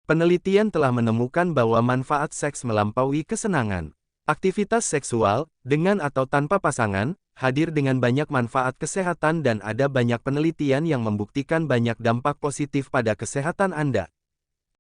Penelitian telah menemukan bahwa manfaat seks melampaui kesenangan. Aktivitas seksual, dengan atau tanpa pasangan, hadir dengan banyak manfaat kesehatan dan ada banyak penelitian yang membuktikan banyak dampak positif pada kesehatan Anda.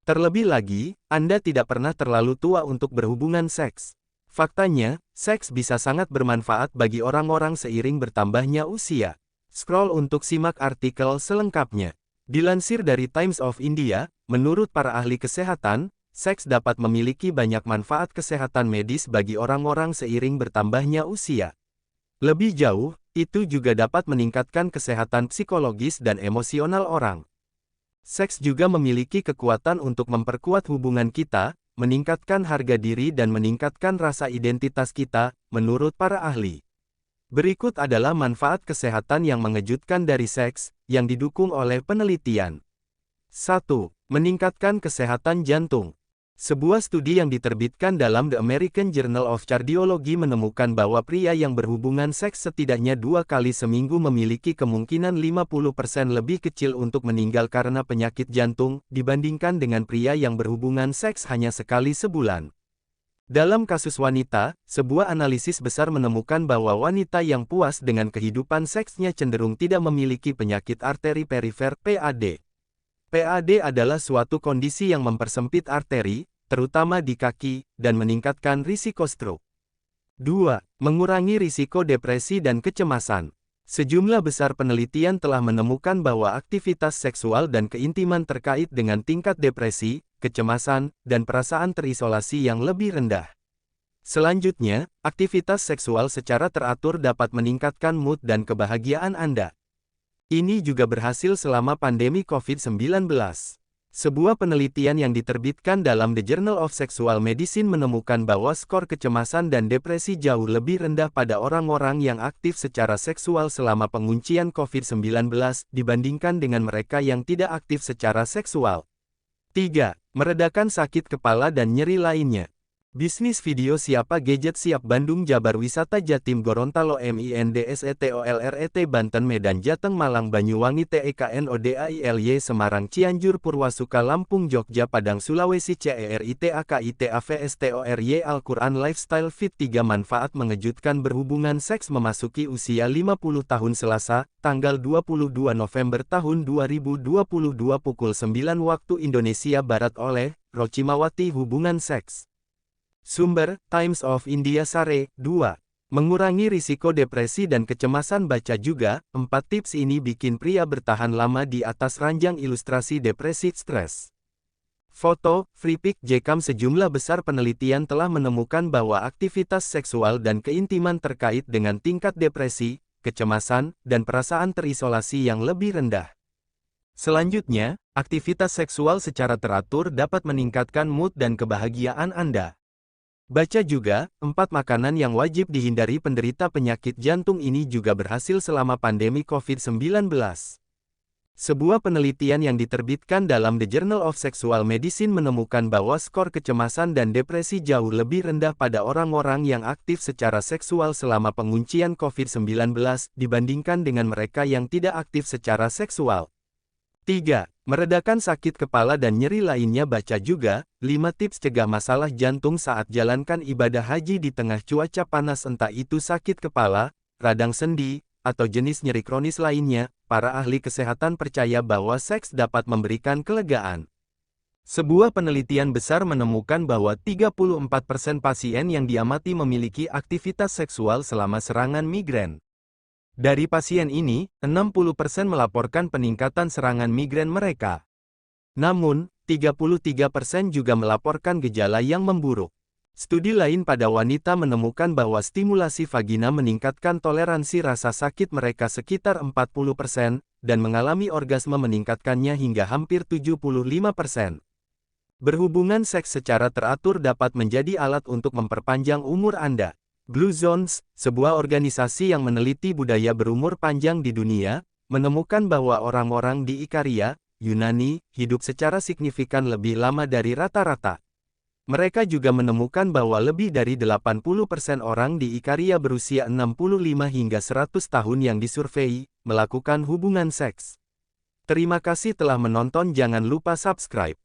Terlebih lagi, Anda tidak pernah terlalu tua untuk berhubungan seks. Faktanya, seks bisa sangat bermanfaat bagi orang-orang seiring bertambahnya usia. Scroll untuk simak artikel selengkapnya. Dilansir dari Times of India, menurut para ahli kesehatan, seks dapat memiliki banyak manfaat kesehatan medis bagi orang-orang seiring bertambahnya usia. Lebih jauh, itu juga dapat meningkatkan kesehatan psikologis dan emosional orang. Seks juga memiliki kekuatan untuk memperkuat hubungan kita, meningkatkan harga diri dan meningkatkan rasa identitas kita, menurut para ahli. Berikut adalah manfaat kesehatan yang mengejutkan dari seks, yang didukung oleh penelitian. 1. Meningkatkan kesehatan jantung. Sebuah studi yang diterbitkan dalam The American Journal of Cardiology menemukan bahwa pria yang berhubungan seks setidaknya 2 kali seminggu memiliki kemungkinan 50% lebih kecil untuk meninggal karena penyakit jantung, dibandingkan dengan pria yang berhubungan seks hanya sekali sebulan. Dalam kasus wanita, sebuah analisis besar menemukan bahwa wanita yang puas dengan kehidupan seksnya cenderung tidak memiliki penyakit arteri perifer (PAD). PAD adalah suatu kondisi yang mempersempit arteri, terutama di kaki, dan meningkatkan risiko stroke. 2. Mengurangi risiko depresi dan kecemasan. Sejumlah besar penelitian telah menemukan bahwa aktivitas seksual dan keintiman terkait dengan tingkat depresi, kecemasan, dan perasaan terisolasi yang lebih rendah. Selanjutnya, aktivitas seksual secara teratur dapat meningkatkan mood dan kebahagiaan Anda. Ini juga berhasil selama pandemi COVID-19. Sebuah penelitian yang diterbitkan dalam The Journal of Sexual Medicine menemukan bahwa skor kecemasan dan depresi jauh lebih rendah pada orang-orang yang aktif secara seksual selama penguncian COVID-19 dibandingkan dengan mereka yang tidak aktif secara seksual. 3. Meredakan sakit kepala dan nyeri lainnya. Bisnis video Siapa Gadget Siap Bandung Jabar Wisata Jatim Gorontalo MINDSETOLRET Banten Medan Jateng Malang Banyuwangi TEKNODAILY Semarang Cianjur Purwasuka Lampung Jogja Padang Sulawesi CERITAKITAVSTORY Al-Quran Lifestyle Fit 3 Manfaat mengejutkan berhubungan seks memasuki usia 50 tahun Selasa, tanggal 22 November tahun 2022 pukul 9 waktu Indonesia Barat oleh Rochimawati Hubungan Seks. Sumber, Times of India Sare, 2. Mengurangi risiko depresi dan kecemasan. Baca juga, 4 tips ini bikin pria bertahan lama di atas ranjang ilustrasi depresi stres. Foto, Freepik Jcam. Sejumlah besar penelitian telah menemukan bahwa aktivitas seksual dan keintiman terkait dengan tingkat depresi, kecemasan, dan perasaan terisolasi yang lebih rendah. Selanjutnya, aktivitas seksual secara teratur dapat meningkatkan mood dan kebahagiaan Anda. Baca juga, 4 makanan yang wajib dihindari penderita penyakit jantung. Ini juga berhasil selama pandemi COVID-19. Sebuah penelitian yang diterbitkan dalam The Journal of Sexual Medicine menemukan bahwa skor kecemasan dan depresi jauh lebih rendah pada orang-orang yang aktif secara seksual selama penguncian COVID-19 dibandingkan dengan mereka yang tidak aktif secara seksual. 3. Meredakan sakit kepala dan nyeri lainnya. Baca juga, 5 tips cegah masalah jantung saat jalankan ibadah haji di tengah cuaca panas. Entah itu sakit kepala, radang sendi, atau jenis nyeri kronis lainnya, para ahli kesehatan percaya bahwa seks dapat memberikan kelegaan. Sebuah penelitian besar menemukan bahwa 34% pasien yang diamati memiliki aktivitas seksual selama serangan migrain. Dari pasien ini, 60% melaporkan peningkatan serangan migrain mereka. Namun, 33% juga melaporkan gejala yang memburuk. Studi lain pada wanita menemukan bahwa stimulasi vagina meningkatkan toleransi rasa sakit mereka sekitar 40%, dan mengalami orgasme meningkatkannya hingga hampir 75%. Berhubungan seks secara teratur dapat menjadi alat untuk memperpanjang umur Anda. Blue Zones, sebuah organisasi yang meneliti budaya berumur panjang di dunia, menemukan bahwa orang-orang di Ikaria, Yunani, hidup secara signifikan lebih lama dari rata-rata. Mereka juga menemukan bahwa lebih dari 80% orang di Ikaria berusia 65 hingga 100 tahun yang disurvei, melakukan hubungan seks. Terima kasih telah menonton. Jangan lupa subscribe.